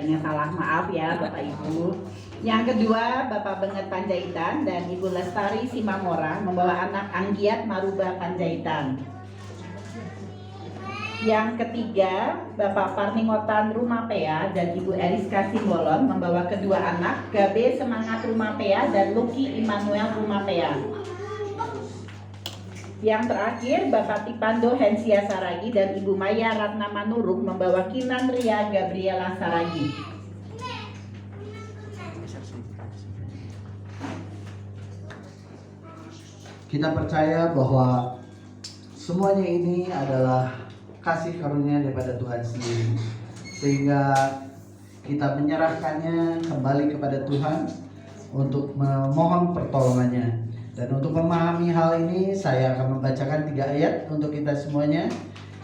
katanya salah, maaf ya Bapak Ibu. Yang kedua, Bapak Benget Panjaitan dan Ibu Lestari Simamora membawa anak Anggiat Maruba Panjaitan. Yang ketiga, Bapak Parningotan Rumapea dan Ibu Eriska Simbolon membawa kedua anak, Gabe Semangat Rumapea dan Lucky Immanuel Rumapea. Yang terakhir, Bapak Tipando Hensia Saragi dan Ibu Maya Ratna Manurung membawa Kinan Ria Gabriela Saragi. Kita percaya bahwa semuanya ini adalah kasih karunia daripada Tuhan sendiri, sehingga kita menyerahkannya kembali kepada Tuhan untuk memohon pertolongannya. Dan untuk memahami hal ini, saya akan membacakan 3 ayat untuk kita semuanya.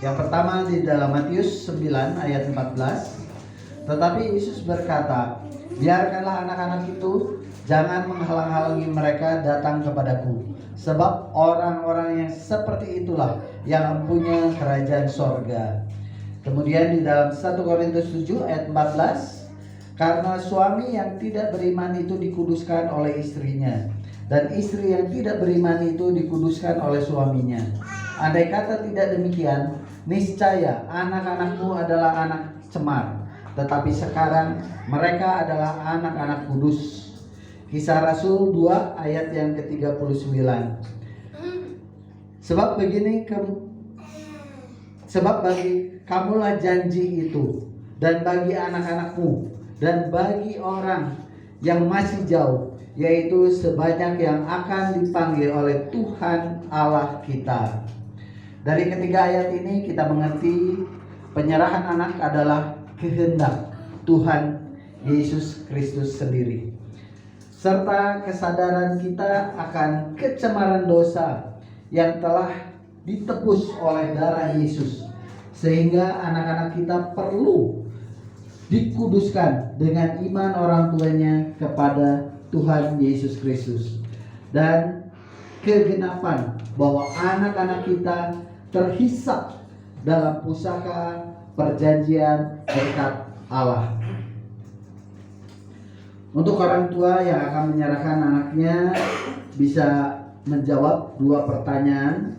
Yang pertama di dalam Matius 9 ayat 14. Tetapi Yesus berkata, biarkanlah anak-anak itu, jangan menghalang-halangi mereka datang kepadaku, sebab orang-orang yang seperti itulah yang mempunyai kerajaan sorga. Kemudian di dalam 1 Korintus 7 ayat 14, karena suami yang tidak beriman itu dikuduskan oleh istrinya, dan istri yang tidak beriman itu dikuduskan oleh suaminya. Andai kata tidak demikian, niscaya anak-anakmu adalah anak cemar, tetapi sekarang mereka adalah anak-anak kudus. Kisah Rasul 2 ayat yang ke-39. Sebab bagi kamulah janji itu, dan bagi anak-anakmu, dan bagi orang yang masih jauh, yaitu sebanyak yang akan dipanggil oleh Tuhan Allah kita. Dari ketiga ayat ini kita mengerti penyerahan anak adalah kehendak Tuhan Yesus Kristus sendiri, serta kesadaran kita akan kecemaran dosa yang telah ditebus oleh darah Yesus, sehingga anak-anak kita perlu dikuduskan dengan iman orang tuanya kepada Tuhan Yesus Kristus, dan kegenapan bahwa anak-anak kita terhisap dalam pusaka perjanjian berkat Allah. Untuk orang tua yang akan menyerahkan anaknya, bisa menjawab 2 pertanyaan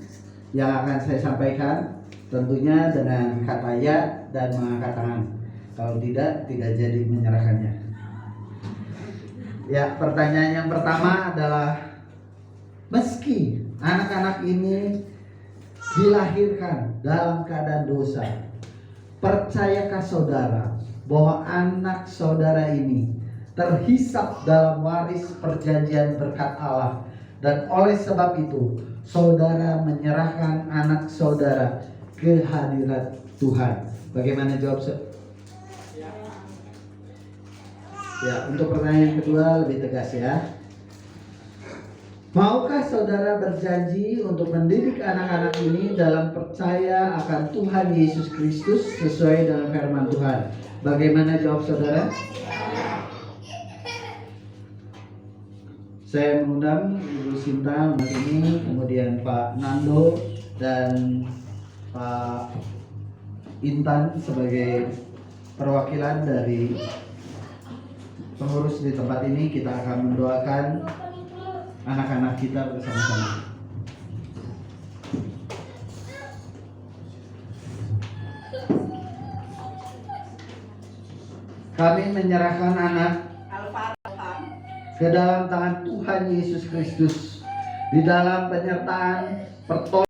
yang akan saya sampaikan, tentunya dengan kata ya dan mengangkat tangan. Kalau tidak jadi menyerahkannya. Ya, pertanyaan yang pertama adalah, meski anak-anak ini dilahirkan dalam keadaan dosa, percayakah saudara bahwa anak saudara ini terhisap dalam waris perjanjian berkat Allah, dan oleh sebab itu saudara menyerahkan anak saudara ke hadirat Tuhan? Bagaimana jawab? Ya, untuk pertanyaan kedua lebih tegas ya. Maukah saudara berjanji untuk mendidik anak-anak ini dalam percaya akan Tuhan Yesus Kristus sesuai dengan firman Tuhan? Bagaimana jawab saudara? Saya mengundang Ibu Sinta untuk ini, kemudian Pak Nando dan Pak Intan sebagai perwakilan dari pengurus di tempat ini. Kita akan mendoakan anak-anak kita bersama-sama. Kami menyerahkan anak ke dalam tangan Tuhan Yesus Kristus, di dalam penyertaan pertolongan